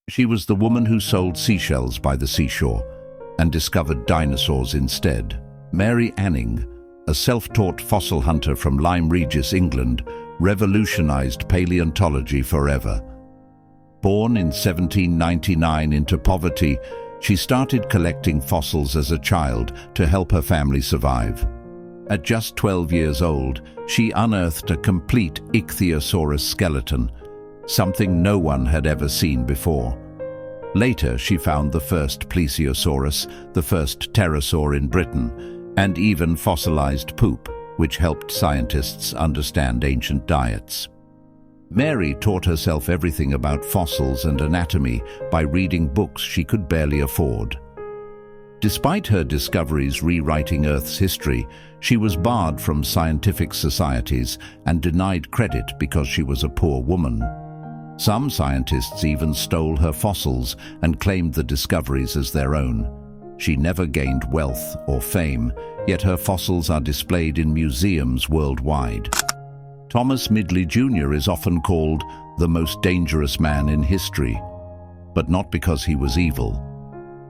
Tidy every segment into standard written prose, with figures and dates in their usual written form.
She was the woman who sold seashells by the seashore and discovered dinosaurs instead. Mary Anning, a self-taught fossil hunter from Lyme Regis, England, revolutionized paleontology forever. Born in 1799 into poverty, she started collecting fossils as a child to help her family survive. At just 12 years old, she unearthed a complete ichthyosaurus skeleton, something no one had ever seen before. Later, she found the first plesiosaurus, the first pterosaur in Britain, and even fossilized poop, which helped scientists understand ancient diets. Mary taught herself everything about fossils and anatomy by reading books she could barely afford. Despite her discoveries rewriting Earth's history, she was barred from scientific societies and denied credit because she was a poor woman. Some scientists even stole her fossils and claimed the discoveries as their own. She never gained wealth or fame, yet her fossils are displayed in museums worldwide. Thomas Midgley Jr. is often called the most dangerous man in history, but not because he was evil.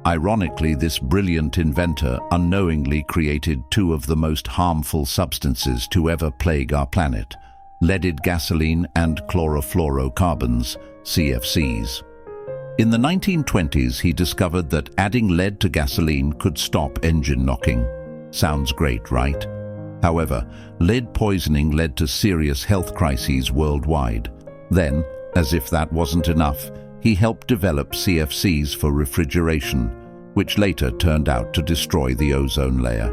Ironically, this brilliant inventor unknowingly created two of the most harmful substances to ever plague our planet: leaded gasoline and chlorofluorocarbons, CFCs. In the 1920s, he discovered that adding lead to gasoline could stop engine knocking. Sounds great, right? However, lead poisoning led to serious health crises worldwide. Then, as if that wasn't enough, he helped develop CFCs for refrigeration, which later turned out to destroy the ozone layer.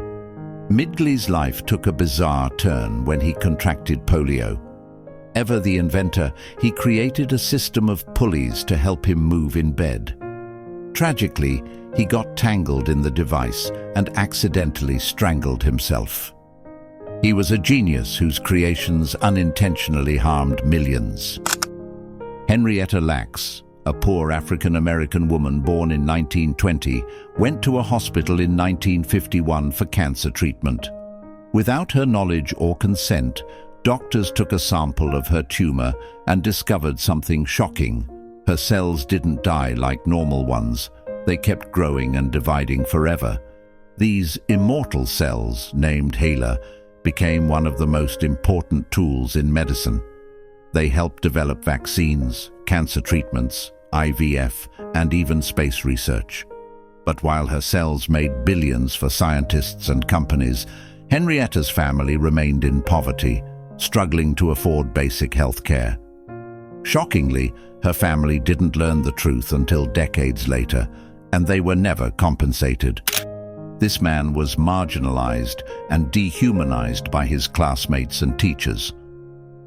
Midgley's life took a bizarre turn when he contracted polio. Ever the inventor, he created a system of pulleys to help him move in bed. Tragically, he got tangled in the device and accidentally strangled himself. He was a genius whose creations unintentionally harmed millions. Henrietta Lacks, a poor African-American woman born in 1920, went to a hospital in 1951 for cancer treatment. Without her knowledge or consent, doctors took a sample of her tumor and discovered something shocking. Her cells didn't die like normal ones. They kept growing and dividing forever. These immortal cells, named HeLa, became one of the most important tools in medicine. They helped develop vaccines, cancer treatments, IVF, and even space research. But while her cells made billions for scientists and companies, Henrietta's family remained in poverty, struggling to afford basic health care. Shockingly, her family didn't learn the truth until decades later, and they were never compensated. This man was marginalized and dehumanized by his classmates and teachers.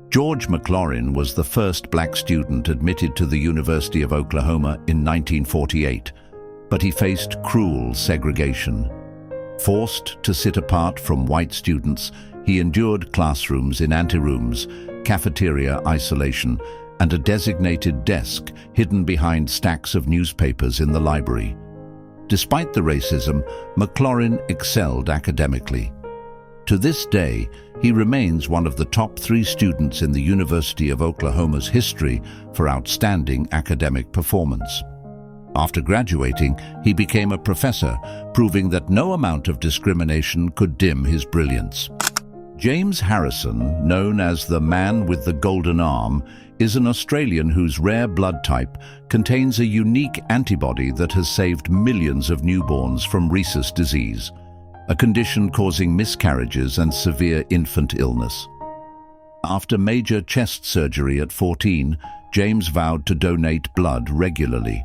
George McLaurin was the first black student admitted to the University of Oklahoma in 1948, but he faced cruel segregation. Forced to sit apart from white students, he endured classrooms in anterooms, cafeteria isolation, and a designated desk hidden behind stacks of newspapers in the library. Despite the racism, McLaurin excelled academically. To this day, he remains one of the top 3 students in the University of Oklahoma's history for outstanding academic performance. After graduating, he became a professor, proving that no amount of discrimination could dim his brilliance. James Harrison, known as the Man with the Golden Arm, is an Australian whose rare blood type contains a unique antibody that has saved millions of newborns from rhesus disease, a condition causing miscarriages and severe infant illness. After major chest surgery at 14, James vowed to donate blood regularly.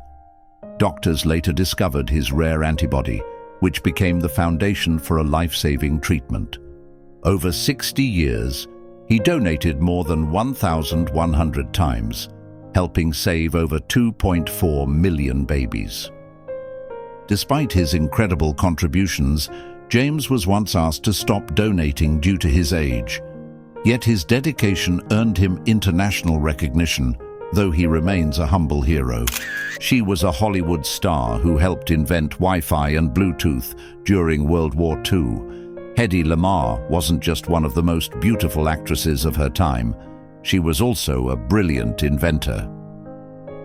Doctors later discovered his rare antibody, which became the foundation for a life-saving treatment. Over 60 years, he donated more than 1,100 times, helping save over 2.4 million babies. Despite his incredible contributions, James was once asked to stop donating due to his age. Yet his dedication earned him international recognition, though he remains a humble hero. She was a Hollywood star who helped invent Wi-Fi and Bluetooth during World War II. Hedy Lamarr wasn't just one of the most beautiful actresses of her time. She was also a brilliant inventor.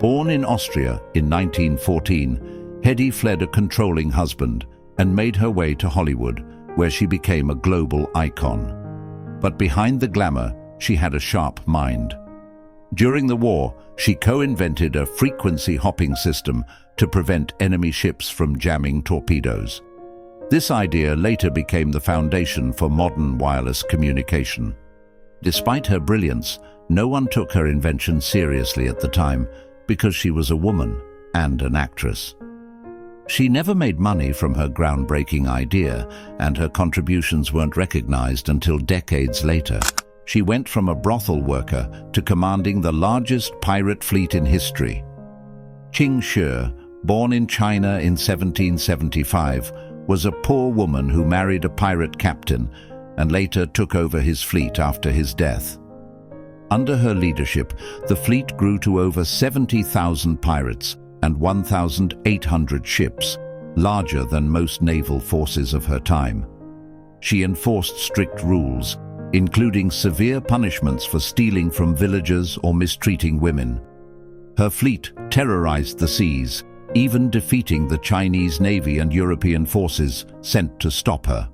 Born in Austria in 1914, Hedy fled a controlling husband and made her way to Hollywood, where she became a global icon. But behind the glamour, she had a sharp mind. During the war, she co-invented a frequency hopping system to prevent enemy ships from jamming torpedoes. This idea later became the foundation for modern wireless communication. Despite her brilliance, no one took her invention seriously at the time because she was a woman and an actress. She never made money from her groundbreaking idea, and her contributions weren't recognized until decades later. She went from a brothel worker to commanding the largest pirate fleet in history. Qing Shi, born in China in 1775, was a poor woman who married a pirate captain and later took over his fleet after his death. Under her leadership, the fleet grew to over 70,000 pirates and 1,800 ships, larger than most naval forces of her time. She enforced strict rules, including severe punishments for stealing from villagers or mistreating women. Her fleet terrorized the seas, even defeating the Chinese Navy and European forces sent to stop her.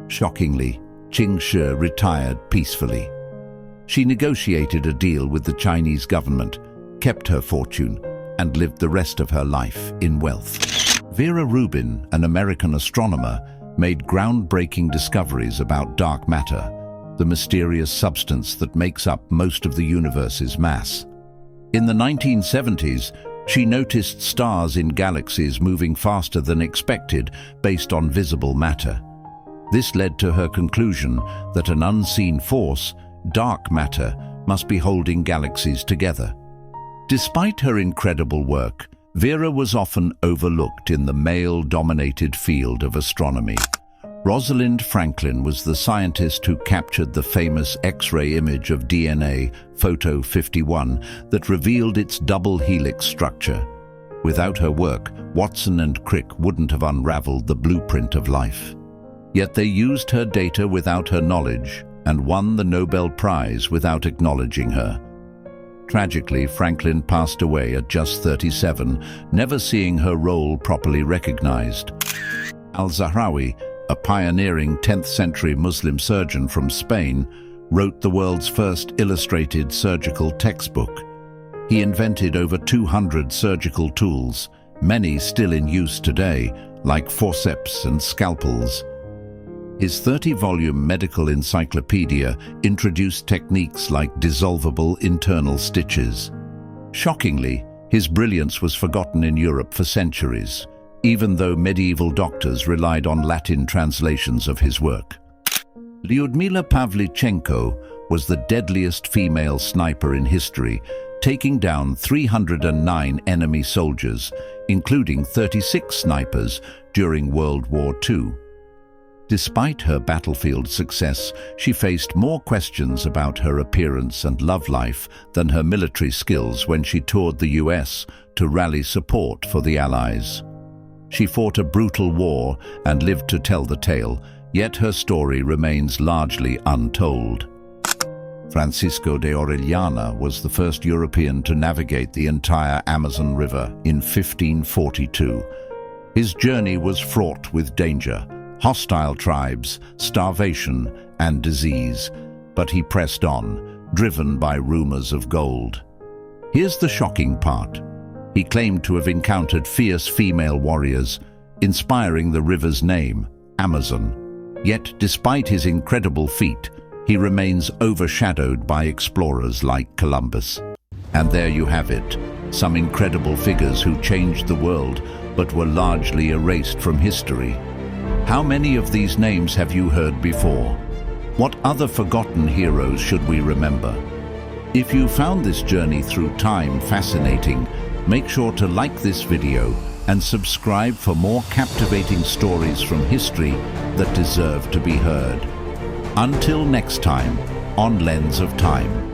Shockingly, Qing Shi retired peacefully. She negotiated a deal with the Chinese government, kept her fortune, and lived the rest of her life in wealth. Vera Rubin, an American astronomer, made groundbreaking discoveries about dark matter, the mysterious substance that makes up most of the universe's mass. In the 1970s, she noticed stars in galaxies moving faster than expected based on visible matter. This led to her conclusion that an unseen force, dark matter, must be holding galaxies together. Despite her incredible work, Vera was often overlooked in the male-dominated field of astronomy. Rosalind Franklin was the scientist who captured the famous X-ray image of DNA, Photo 51, that revealed its double helix structure. Without her work, Watson and Crick wouldn't have unraveled the blueprint of life. Yet they used her data without her knowledge and won the Nobel Prize without acknowledging her. Tragically, Franklin passed away at just 37, never seeing her role properly recognized. Al-Zahrawi, a pioneering 10th-century Muslim surgeon from Spain, wrote the world's first illustrated surgical textbook. He invented over 200 surgical tools, many still in use today, like forceps and scalpels. His 30-volume medical encyclopedia introduced techniques like dissolvable internal stitches. Shockingly, his brilliance was forgotten in Europe for centuries, even though medieval doctors relied on Latin translations of his work. Lyudmila Pavlichenko was the deadliest female sniper in history, taking down 309 enemy soldiers, including 36 snipers during World War II. Despite her battlefield success, she faced more questions about her appearance and love life than her military skills when she toured the US to rally support for the Allies. She fought a brutal war and lived to tell the tale, yet her story remains largely untold. Francisco de Orellana was the first European to navigate the entire Amazon River in 1542. His journey was fraught with danger, hostile tribes, starvation, and disease, but he pressed on, driven by rumors of gold. Here's the shocking part. He claimed to have encountered fierce female warriors, inspiring the river's name, Amazon. Yet, despite his incredible feat, he remains overshadowed by explorers like Columbus. And there you have it, some incredible figures who changed the world, but were largely erased from history. How many of these names have you heard before? What other forgotten heroes should we remember? If you found this journey through time fascinating, make sure to like this video and subscribe for more captivating stories from history that deserve to be heard. Until next time, on Lens of Time.